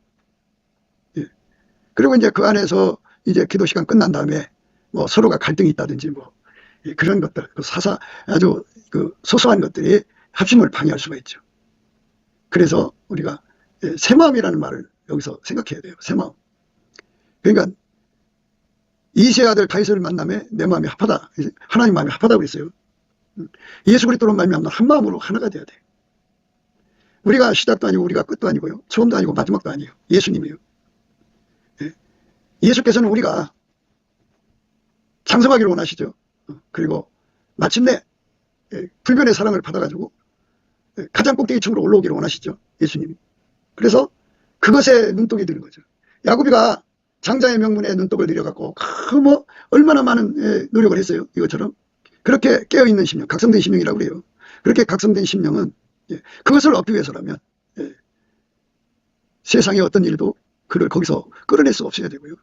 그리고 이제 그 안에서 이제 기도 시간 끝난 다음에 뭐 서로가 갈등이 있다든지 뭐 그런 것들, 아주 그 소소한 것들이 합심을 방해할 수가 있죠. 그래서 우리가 새 마음이라는 말을 여기서 생각해야 돼요. 새 마음. 그러니까 이세 아들 다윗을 만남에 내 마음이 합하다. 하나님 마음이 합하다고 그랬어요. 예수 그리스도로 말미암아 한 마음으로 하나가 돼야 돼. 우리가 시작도 아니고 우리가 끝도 아니고요. 처음도 아니고 마지막도 아니에요. 예수님이에요. 예수께서는 우리가 장성하기를 원하시죠. 그리고 마침내 불변의 사랑을 받아가지고 가장 꼭대기층으로 올라오기를 원하시죠. 예수님이. 그래서 그것에 눈독이 드는 거죠. 야곱이가 장자의 명분에 눈독을 들여갖고 뭐 얼마나 많은 노력을 했어요. 이것처럼. 그렇게 깨어있는 심령, 각성된 심령이라고 그래요. 그렇게 각성된 심령은 그것을 얻기 위해서라면 세상의 어떤 일도 그를 거기서 끌어낼 수 없어야 되고요.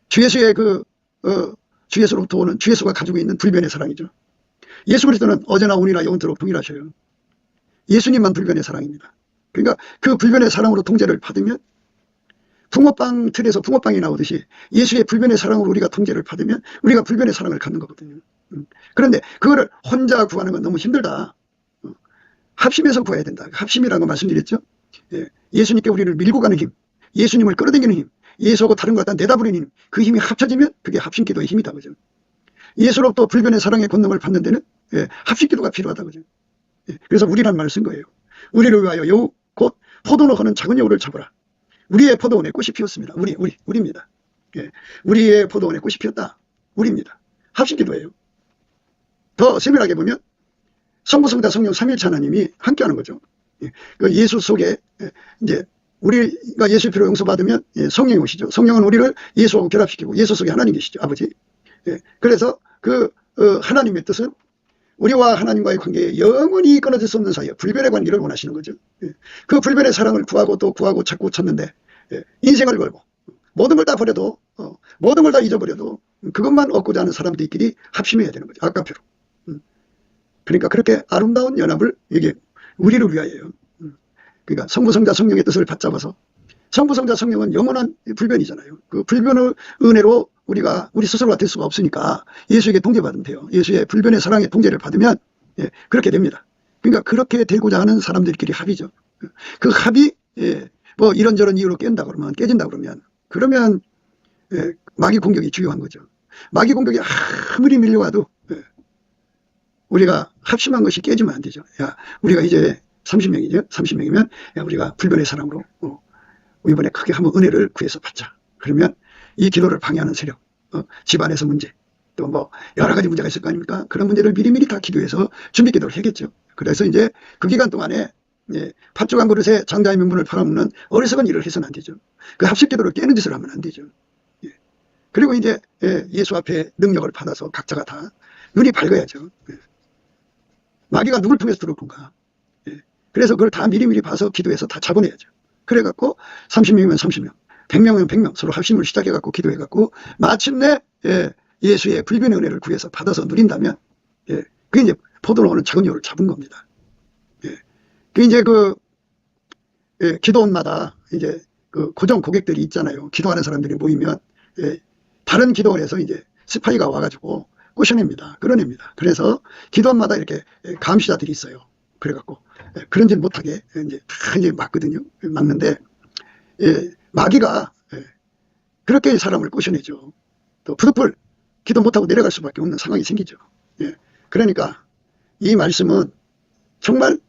주 예수의 주 예수로부터 오는 주 예수가 가지고 있는 불변의 사랑이죠. 예수 그리스도는 어제나 오늘이나 영원토록 동일하셔요. 예수님만 불변의 사랑입니다. 그러니까 그 불변의 사랑으로 통제를 받으면 붕어빵 틀에서 붕어빵이 나오듯이 예수의 불변의 사랑으로 우리가 통제를 받으면 우리가 불변의 사랑을 갖는 거거든요. 그런데 그거를 혼자 구하는 건 너무 힘들다. 합심해서 구해야 된다. 합심이라는 거 말씀드렸죠. 예수님께 우리를 밀고 가는 힘, 예수님을 끌어당기는 힘, 예수하고 다른 것 갖다 내다버리는 힘, 그 힘이 합쳐지면 그게 합심기도의 힘이다. 그죠? 예수로부터 불변의 사랑의 권능을 받는 데는 합심기도가 필요하다. 그죠? 그래서 우리란 말을 쓴 거예요. 우리를 위하여 여우 곧 포도로 하는 작은 여우를 잡아라. 우리의 포도원에 꽃이 피었습니다. 우리입니다. 우리의 포도원에 꽃이 피었다. 우리입니다. 합심기도예요. 더 세밀하게 보면 성부, 성자, 성령 삼일체 하나님이 함께하는 거죠. 그 예수 속에 이제 우리가 예수 피로 용서받으면 성령이 오시죠. 성령은 우리를 예수하고 결합시키고 예수 속에 하나님 계시죠. 아버지. 그래서 그 하나님의 뜻은 우리와 하나님과의 관계에 영원히 끊어질 수 없는 사이에 불변의 관계를 원하시는 거죠. 그 불변의 사랑을 구하고 또 구하고 찾고 찾는데 인생을 걸고 모든 걸 다 버려도 모든 걸 다 잊어버려도 그것만 얻고자 하는 사람들끼리 합심해야 되는 거죠. 아까표로. 그러니까 그렇게 아름다운 연합을 이게 우리를 위하여요. 그러니까 성부, 성자, 성령의 뜻을 받잡아서 성부, 성자, 성령은 영원한 불변이잖아요. 그 불변의 은혜로 우리 스스로가 될 수가 없으니까 예수에게 통제받으면 돼요. 예수의 불변의 사랑의 통제를 받으면 그렇게 됩니다. 그러니까 그렇게 되고자 하는 사람들끼리 합이죠. 그 합이 뭐 이런저런 이유로 깨진다 그러면 마귀 공격이 주요한 거죠. 마귀 공격이 아무리 밀려와도 우리가 합심한 것이 깨지면 안 되죠. 야, 우리가 이제 30명이죠. 30명이면 야, 우리가 불변의 사랑으로 이번에 크게 한번 은혜를 구해서 받자. 그러면 이 기도를 방해하는 세력, 집안에서 문제, 또 뭐 여러 가지 문제가 있을 거 아닙니까? 그런 문제를 미리미리 다 기도해서 준비 기도를 해야겠죠. 그래서 이제 그 기간 동안에 팥죽 한 그릇에 장자의 명분을 팔아먹는 어리석은 일을 해서는 안 되죠. 그 합식 기도를 깨는 짓을 하면 안 되죠. 그리고 이제 예수 앞에 능력을 받아서 각자가 다 눈이 밝아야죠. 마귀가 누굴 통해서 들어올 건가. 그래서 그걸 다 미리미리 봐서 기도해서 다 잡아내야죠. 그래갖고 30명이면 30명, 100명이면 100명 서로 합심을 시작해갖고 기도해갖고 마침내 예수의 불변의 은혜를 구해서 받아서 누린다면 그게 이제 포도로 오는 작은 여우를 잡은 겁니다. 그게 이제 기도원마다 이제 그 고정 고객들이 있잖아요. 기도하는 사람들이 모이면 다른 기도원에서 이제 스파이가 와가지고 꼬셔냅니다. 끌어냅니다. 그래서 기도원마다 이렇게 감시자들이 있어요. 그래갖고 그런 짓 못하게 이제 다 이제 막거든요. 막는데 마귀가 그렇게 사람을 꼬셔내죠. 또 부득불 기도 못하고 내려갈 수밖에 없는 상황이 생기죠. 그러니까 이 말씀은 정말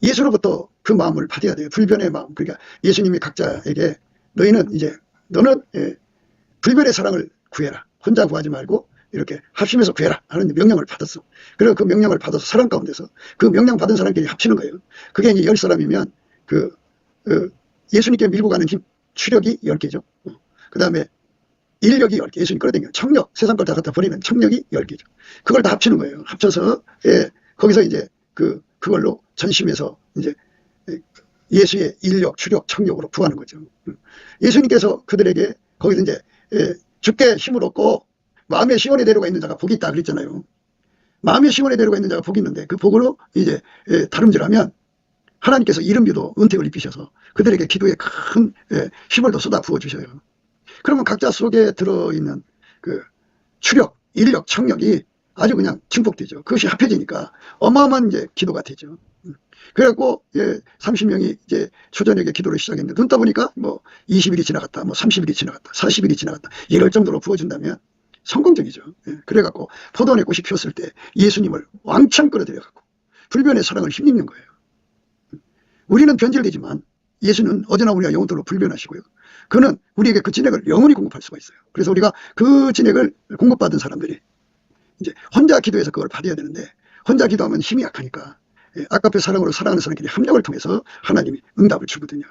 예수로부터 그 마음을 받아야 돼요. 불변의 마음. 그러니까 예수님이 각자에게 너는 불변의 사랑을 구해라. 혼자 구하지 말고 이렇게 합심해서 구해라 하는 명령을 받았어. 그리고 그 명령을 받아서 사랑 가운데서 그 명령 받은 사람끼리 합치는 거예요. 그게 이제 10사람이면 예수님께 밀고 가는 힘, 추력이 10개죠. 그 다음에 인력이 10개, 예수님 끌어당겨. 청력, 세상 걸 다 갖다 버리는 청력이 10개죠. 그걸 다 합치는 거예요. 합쳐서, 거기서 이제 그걸로 전심해서 이제 예수의 인력, 추력, 청력으로 구하는 거죠. 예수님께서 그들에게 거기서 이제 주께 힘을 얻고 마음의 시온에 데려가 있는 자가 복이 있다 그랬잖아요. 마음의 시온에 데려가 있는 자가 복이 있는데 그 복으로 이제 다름질하면 하나님께서 이른비도 은택을 입히셔서 그들에게 기도에 큰 힘을 더 쏟아 부어주셔요. 그러면 각자 속에 들어있는 그 추력, 인력, 청력이 아주 그냥 증폭되죠. 그것이 합해지니까 어마어마한 이제 기도가 되죠. 그래갖고 30명이 이제 초저녁에 기도를 시작했는데 눈 떠보니까 뭐 20일이 지나갔다, 뭐 30일이 지나갔다, 40일이 지나갔다 이럴 정도로 부어준다면 성공적이죠. 그래갖고 포도원의 꽃이 피었을 때 예수님을 왕창 끌어들여갖고 불변의 사랑을 힘입는 거예요. 우리는 변질되지만 예수는 어제나 우리가 영원토록 불변하시고요. 그는 우리에게 그 진액을 영원히 공급할 수가 있어요. 그래서 우리가 그 진액을 공급받은 사람들이 이제 혼자 기도해서 그걸 받아야 되는데 혼자 기도하면 힘이 약하니까 아까페 사랑으로 사랑하는 사람끼리 합력을 통해서 하나님이 응답을 주거든요.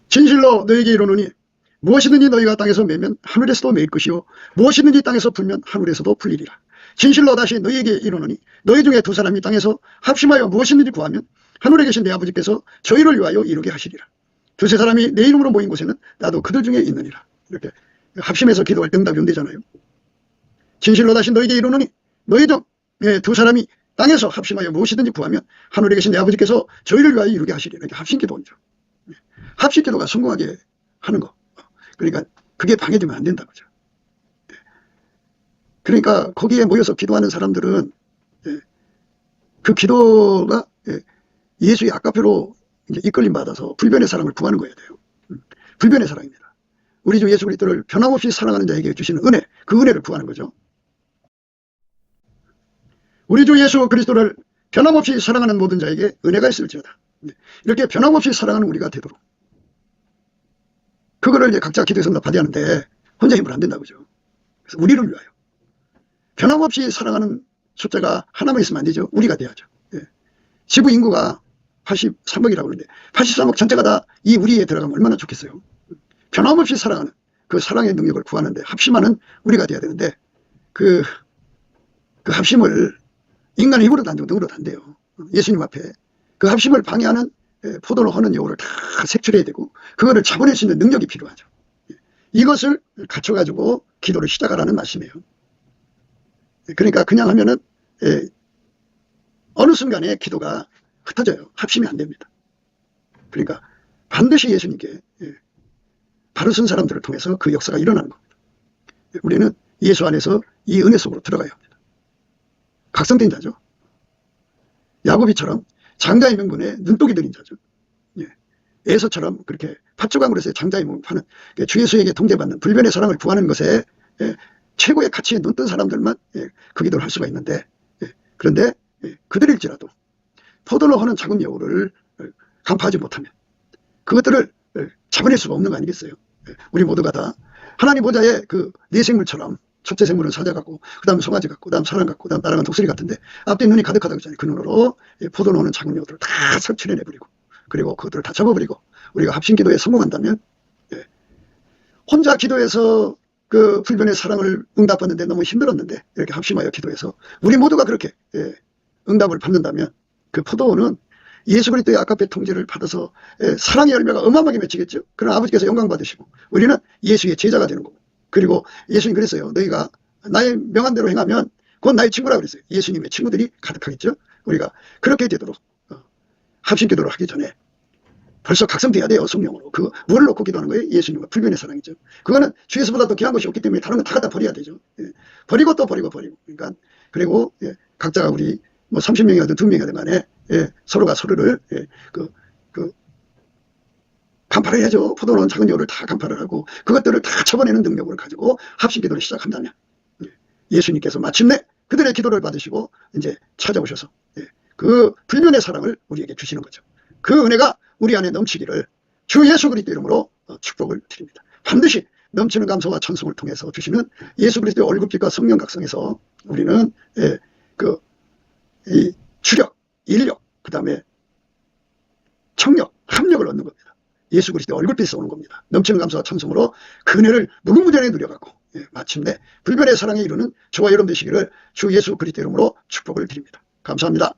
진실로 너에게 이르노니 무엇이든지 너희가 땅에서 매면 하늘에서도 매일 것이요 무엇이든지 땅에서 풀면 하늘에서도 풀리리라. 진실로 다시 너희에게 이르노니 너희 중에 두 사람이 땅에서 합심하여 무엇이든지 구하면 하늘에 계신 내 아버지께서 저희를 위하여 이루게 하시리라. 두세 사람이 내 이름으로 모인 곳에는 나도 그들 중에 있느니라. 이렇게 합심해서 기도할 때 응답이 온대잖아요. 진실로 다시 너희에게 이르노니 너희 중 두 사람이 땅에서 합심하여 무엇이든지 구하면 하늘에 계신 내 아버지께서 저희를 위하여 이루게 하시리라. 이렇게 합심기도죠. 합심기도가 성공하게 하는 거. 그러니까 그게 방해되면 안 된다 그죠. 그러니까 거기에 모여서 기도하는 사람들은 그 기도가 예수의 아까페로 이제 이끌림 받아서 불변의 사랑을 구하는 거여야 돼요. 불변의 사랑입니다. 우리 주 예수 그리스도를 변함없이 사랑하는 자에게 주시는 은혜, 그 은혜를 구하는 거죠. 우리 주 예수 그리스도를 변함없이 사랑하는 모든 자에게 은혜가 있을지어다. 이렇게 변함없이 사랑하는 우리가 되도록 그거를 이제 각자 기도에서 받아야 하는데 혼자 힘으로 안 된다 그죠. 그래서 우리를 위하여 변함없이 사랑하는 숫자가 하나만 있으면 안 되죠. 우리가 돼야죠. 지구 인구가 83억이라고 그러는데 83억 전체가 다 이 우리에 들어가면 얼마나 좋겠어요. 변함없이 사랑하는 그 사랑의 능력을 구하는데 합심하는 우리가 돼야 되는데 그 합심을 인간의 힘으로도 안 되고 능으로도 안 돼요. 예수님 앞에 그 합심을 방해하는 포도로 하는 요구를 다 색출해야 되고 그거를 잡아낼 수 있는 능력이 필요하죠. 이것을 갖춰가지고 기도를 시작하라는 말씀이에요. 그러니까 그냥 하면은 어느 순간에 기도가 흩어져요. 합심이 안 됩니다. 그러니까 반드시 예수님께 바로 쓴 사람들을 통해서 그 역사가 일어나는 겁니다. 우리는 예수 안에서 이 은혜 속으로 들어가야 합니다. 각성된 자죠. 야고비처럼 장자의 명분에 눈독이 들인 자죠. 에서처럼 그렇게 팥주강으로 해서 장자의 명분 파는 주 예수에게 통제받는 불변의 사랑을 구하는 것에 최고의 가치에 눈뜬 사람들만 그 기도를 할 수가 있는데 그런데 그들일지라도 포도로 하는 작은 여우를 간파하지 못하면 그것들을 잡아낼 수가 없는 거 아니겠어요. 우리 모두가 다 하나님 보좌에 그 네 생물처럼 첫째 생물은 사자 같고 그 다음 송아지 같고 그 다음 사람 같고 그 다음 나랑은 독수리 같은데 앞뒤 눈이 가득하다고 했잖아요. 그 눈으로 포도로 오는 작은 여우들을 다 섭취해내버리고 그리고 그것들을 다 잡아버리고 우리가 합심기도에 성공한다면 혼자 기도해서 그 불변의 사랑을 응답받는데 너무 힘들었는데 이렇게 합심하여 기도해서 우리 모두가 그렇게 응답을 받는다면 그 포도원은 예수 그리스도의 아까페 통제를 받아서 사랑의 열매가 어마어마하게 맺히겠죠. 그러나 아버지께서 영광 받으시고 우리는 예수의 제자가 되는 거고 그리고 예수님 그랬어요. 너희가 나의 명한대로 행하면 그건 나의 친구라고 그랬어요. 예수님의 친구들이 가득하겠죠. 우리가 그렇게 되도록 합심기도를 하기 전에 벌써 각성돼야 돼요. 성령으로. 뭘 놓고 기도하는 거예요? 예수님과 불변의 사랑이죠. 그거는 주 예수보다 더 귀한 것이 없기 때문에 다른 건 다 갖다 버려야 되죠. 예. 버리고 또 버리고. 그러니까 그리고 예. 각자가 우리 뭐 30명이든 2명이든 간에 예. 서로가 서로를 예. 간파를 해야죠. 포도는 작은 여우를 다 간파를 하고 그것들을 다 쳐버리는 능력을 가지고 합심 기도를 시작한다면 예수님께서 마침내 그들의 기도를 받으시고 이제 찾아오셔서 그 불변의 사랑을 우리에게 주시는 거죠. 그 은혜가 우리 안에 넘치기를 주 예수 그리스도 이름으로 축복을 드립니다. 반드시 넘치는 감사와 찬송을 통해서 주시는 예수 그리스도의 얼굴빛과 성령 각성에서 우리는 이 주력, 인력, 그 다음에 청력, 합력을 얻는 겁니다. 예수 그리스도의 얼굴빛에서 오는 겁니다. 넘치는 감사와 찬송으로 그 은혜를 무궁무진하게 누려가고 마침내 불변의 사랑에 이르는 저와 여러분 되시기를 주 예수 그리스도 이름으로 축복을 드립니다. 감사합니다.